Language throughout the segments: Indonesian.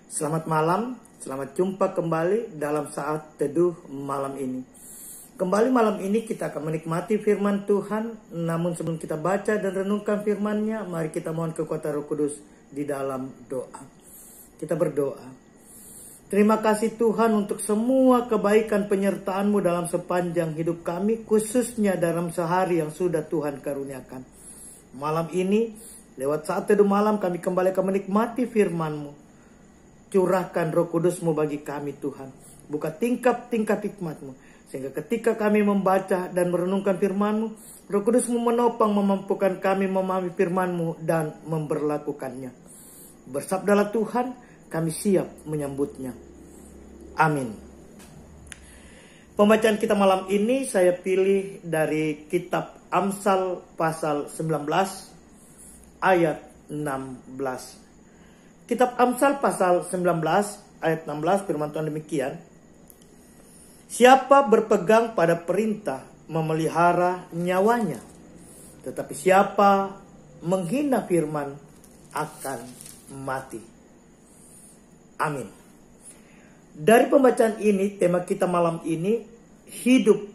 Selamat malam, selamat jumpa kembali dalam saat teduh malam ini. Kembali malam ini kita akan menikmati firman Tuhan. Namun sebelum kita baca dan renungkan firman-Nya, mari kita mohon kekuatan Roh Kudus di dalam doa. Kita berdoa. Terima kasih Tuhan untuk semua kebaikan penyertaan-Mu dalam sepanjang hidup kami, khususnya dalam sehari yang sudah Tuhan karuniakan. Malam ini, lewat saat teduh malam kami kembali akan menikmati firman-Mu. Curahkan Roh Kudus-Mu bagi kami Tuhan. Buka tingkap-tingkap hikmat-Mu. Sehingga ketika kami membaca dan merenungkan firman-Mu, Roh Kudus-Mu menopang memampukan kami memahami firman-Mu dan memberlakukannya. Bersabdalah Tuhan, kami siap menyambutnya. Amin. Pembacaan kita malam ini saya pilih dari kitab Amsal pasal 19 ayat 16. Kitab Amsal pasal 19 ayat 16 firman Tuhan demikian. Siapa berpegang pada perintah memelihara nyawanya, tetapi siapa menghina firman akan mati. Amin. Dari pembacaan ini, tema kita malam ini, hidup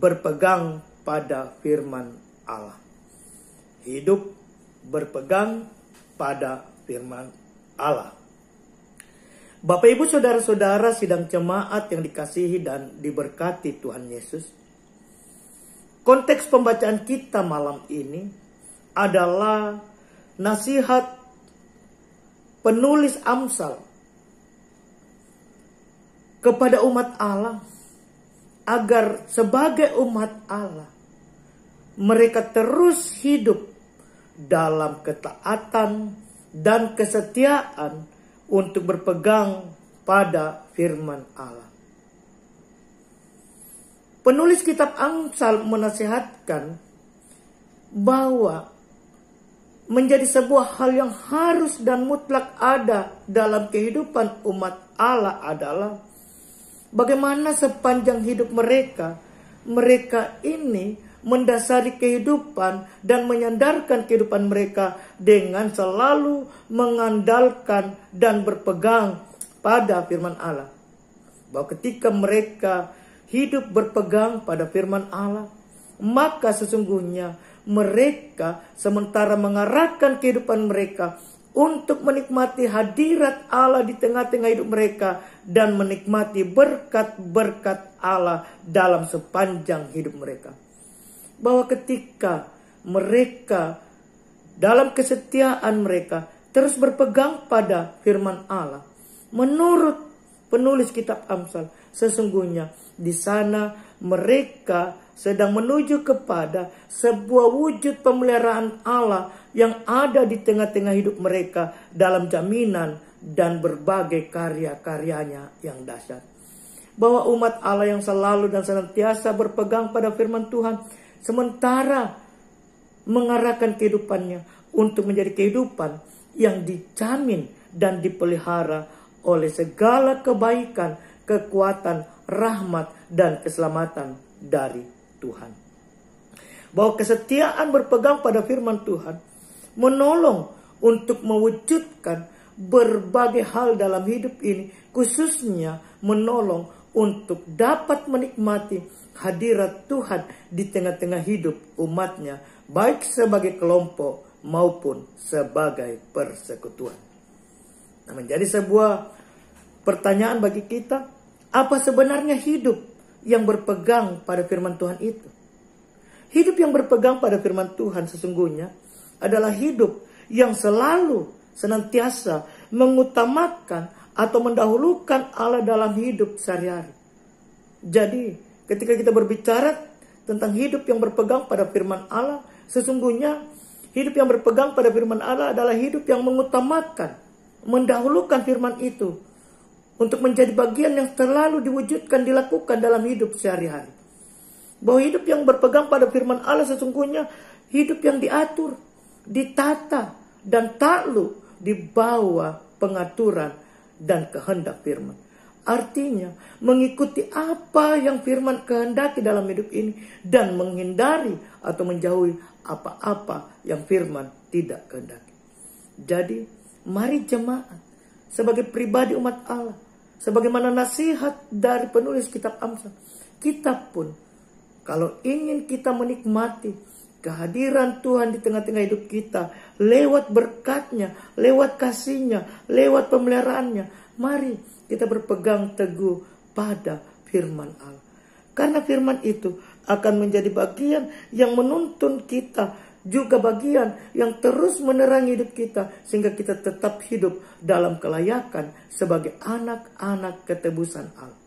berpegang pada firman Allah. Hidup berpegang pada firman Allah. Bapak Ibu Saudara-saudara sidang jemaat yang dikasihi dan diberkati Tuhan Yesus. Konteks pembacaan kita malam ini adalah nasihat penulis Amsal kepada umat Allah agar sebagai umat Allah mereka terus hidup dalam ketaatan dan kesetiaan untuk berpegang pada firman Allah. Penulis kitab Amsal menasihatkan bahwa menjadi sebuah hal yang harus dan mutlak ada dalam kehidupan umat Allah adalah bagaimana sepanjang hidup mereka ini mendasari kehidupan dan menyandarkan kehidupan mereka dengan selalu mengandalkan dan berpegang pada firman Allah. Bahwa ketika mereka hidup berpegang pada firman Allah, maka sesungguhnya mereka sementara mengarahkan kehidupan mereka untuk menikmati hadirat Allah di tengah-tengah hidup mereka dan menikmati berkat-berkat Allah dalam sepanjang hidup mereka. Bahwa ketika mereka dalam kesetiaan mereka terus berpegang pada firman Allah, menurut penulis kitab Amsal, sesungguhnya di sana mereka sedang menuju kepada sebuah wujud pemeliharaan Allah yang ada di tengah-tengah hidup mereka dalam jaminan dan berbagai karya-karyanya yang dahsyat. Bahwa umat Allah yang selalu dan senantiasa berpegang pada firman Tuhan, sementara mengarahkan kehidupannya untuk menjadi kehidupan yang dijamin dan dipelihara oleh segala kebaikan, kekuatan, rahmat, dan keselamatan dari Tuhan. Bahwa kesetiaan berpegang pada firman Tuhan menolong untuk mewujudkan berbagai hal dalam hidup ini, khususnya menolong untuk dapat menikmati hadirat Tuhan di tengah-tengah hidup umatnya, baik sebagai kelompok maupun sebagai persekutuan. Nah, menjadi sebuah pertanyaan bagi kita, apa sebenarnya hidup yang berpegang pada firman Tuhan itu? Hidup yang berpegang pada firman Tuhan sesungguhnya adalah hidup yang selalu senantiasa mengutamakan atau mendahulukan Allah dalam hidup sehari-hari. Jadi, ketika kita berbicara tentang hidup yang berpegang pada firman Allah, sesungguhnya hidup yang berpegang pada firman Allah adalah hidup yang mengutamakan, mendahulukan firman itu untuk menjadi bagian yang selalu diwujudkan, dilakukan dalam hidup sehari-hari. Bahwa hidup yang berpegang pada firman Allah sesungguhnya hidup yang diatur, ditata, dan takluk di bawah pengaturan dan kehendak firman. Artinya mengikuti apa yang firman kehendaki dalam hidup ini dan menghindari atau menjauhi apa-apa yang firman tidak kehendaki. Jadi mari jemaat sebagai pribadi umat Allah, sebagaimana nasihat dari penulis kitab Amsal, kita pun kalau ingin kita menikmati kehadiran Tuhan di tengah-tengah hidup kita, lewat berkat-Nya, lewat kasih-Nya, lewat pemeliharaannya, mari kita berpegang teguh pada firman Allah. Karena firman itu akan menjadi bagian yang menuntun kita, juga bagian yang terus menerangi hidup kita, sehingga kita tetap hidup dalam kelayakan sebagai anak-anak ketebusan Allah.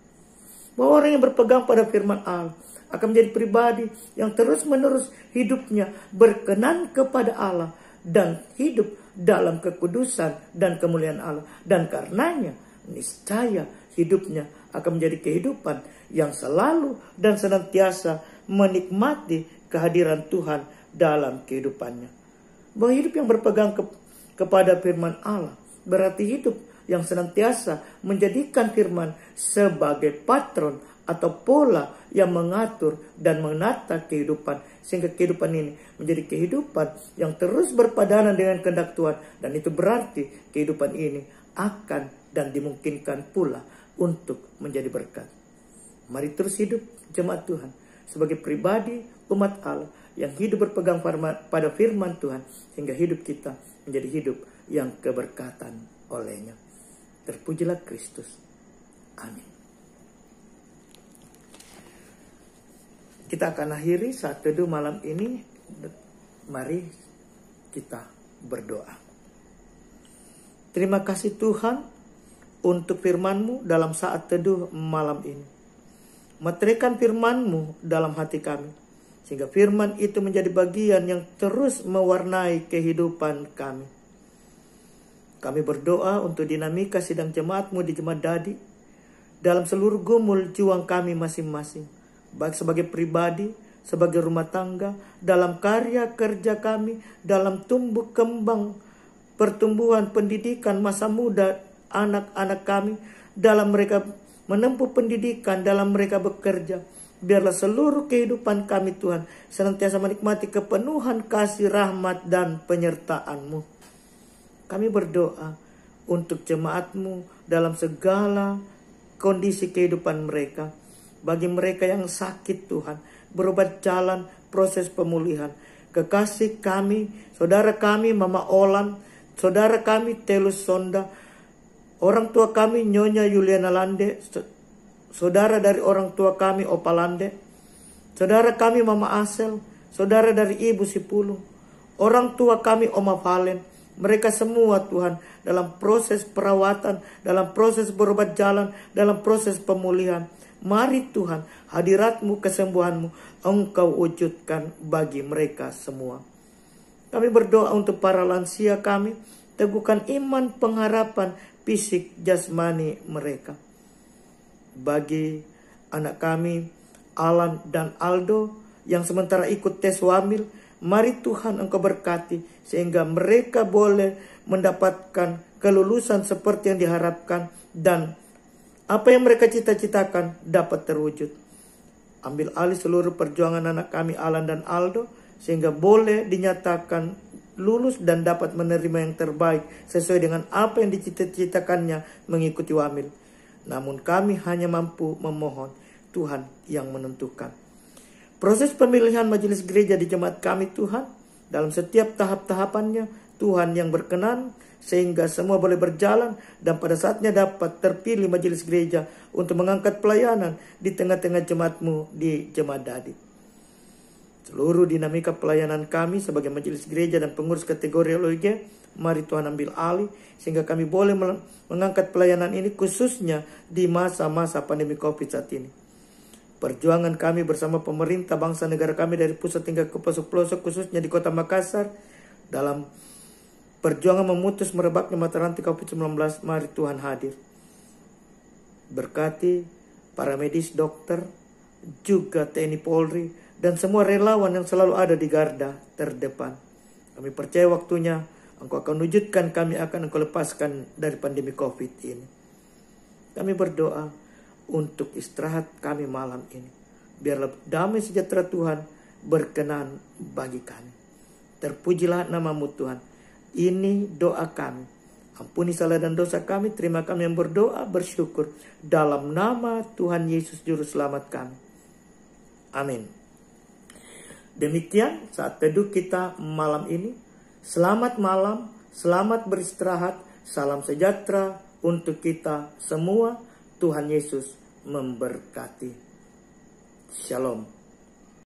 Bahwa orang yang berpegang pada firman Allah akan menjadi pribadi yang terus-menerus hidupnya berkenan kepada Allah dan hidup dalam kekudusan dan kemuliaan Allah. Dan karenanya niscaya hidupnya akan menjadi kehidupan yang selalu dan senantiasa menikmati kehadiran Tuhan dalam kehidupannya. Bahwa hidup yang berpegang kepada firman Allah berarti hidup yang senantiasa menjadikan firman sebagai patron atau pola yang mengatur dan menata kehidupan, sehingga kehidupan ini menjadi kehidupan yang terus berpadanan dengan kehendak Tuhan. Dan itu berarti kehidupan ini akan dan dimungkinkan pula untuk menjadi berkat. Mari terus hidup jemaat Tuhan sebagai pribadi umat Allah yang hidup berpegang pada firman Tuhan, sehingga hidup kita menjadi hidup yang keberkatan olehnya. Terpujilah Kristus. Amin. Kita akan akhiri saat teduh malam ini. Mari kita berdoa. Terima kasih Tuhan untuk firman-Mu dalam saat teduh malam ini. Meteraikan firman-Mu dalam hati kami, sehingga firman itu menjadi bagian yang terus mewarnai kehidupan kami. Kami berdoa untuk dinamika sidang jemaat-Mu di Jemaat Dadi dalam seluruh gumul juang kami masing-masing, baik sebagai pribadi, sebagai rumah tangga, dalam karya kerja kami, dalam tumbuh kembang pertumbuhan pendidikan masa muda anak-anak kami, dalam mereka menempuh pendidikan, dalam mereka bekerja. Biarlah seluruh kehidupan kami Tuhan senantiasa menikmati kepenuhan kasih, rahmat, dan penyertaan-Mu. Kami berdoa untuk jemaat-Mu dalam segala kondisi kehidupan mereka. Bagi mereka yang sakit Tuhan, berobat jalan, proses pemulihan. Kekasih kami, saudara kami Mama Olan, saudara kami Telus Sonda, orang tua kami Nyonya Yuliana Lande, saudara dari orang tua kami Opa Lande, saudara kami Mama Asel, saudara dari Ibu Sipulu, orang tua kami Oma Valen. Mereka semua Tuhan dalam proses perawatan, dalam proses berobat jalan, dalam proses pemulihan. Mari Tuhan, hadirat-Mu, kesembuhan-Mu, Engkau wujudkan bagi mereka semua. Kami berdoa untuk para lansia kami, teguhkan iman pengharapan fisik jasmani mereka. Bagi anak kami, Alan dan Aldo, yang sementara ikut tes wamil, mari Tuhan Engkau berkati, sehingga mereka boleh mendapatkan kelulusan seperti yang diharapkan, dan apa yang mereka cita-citakan dapat terwujud. Ambil alih seluruh perjuangan anak kami Alan dan Aldo, sehingga boleh dinyatakan lulus dan dapat menerima yang terbaik sesuai dengan apa yang dicita-citakannya mengikuti wamil. Namun kami hanya mampu memohon, Tuhan yang menentukan. Proses pemilihan majelis gereja di jemaat kami Tuhan, dalam setiap tahap-tahapannya, Tuhan yang berkenan, sehingga semua boleh berjalan, dan pada saatnya dapat terpilih majelis gereja untuk mengangkat pelayanan di tengah-tengah jemaat-Mu di Jemaat Dadi. Seluruh dinamika pelayanan kami sebagai majelis gereja dan pengurus kategori LOG, mari Tuhan ambil alih, sehingga kami boleh mengangkat pelayanan ini khususnya di masa-masa pandemi COVID saat ini. Perjuangan kami bersama pemerintah bangsa negara kami dari pusat hingga ke pelosok-pelosok, khususnya di kota Makassar, dalam perjuangan memutus merebaknya mata rantai COVID-19, mari Tuhan hadir. Berkati para medis, dokter, juga TNI Polri, dan semua relawan yang selalu ada di garda terdepan. Kami percaya waktunya Engkau akan wujudkan, kami akan Engkau lepaskan dari pandemi COVID ini. Kami berdoa untuk istirahat kami malam ini. Biarlah damai sejahtera Tuhan berkenan bagi kami. Terpujilah nama-Mu Tuhan. Ini doa kami Ampuni salah dan dosa kami, terima kami yang berdoa, bersyukur. Dalam nama Tuhan Yesus Juru Selamat kami. Amin. Demikian saat teduh kita malam ini. Selamat malam, selamat beristirahat, salam sejahtera untuk kita semua. Tuhan Yesus memberkati. Shalom.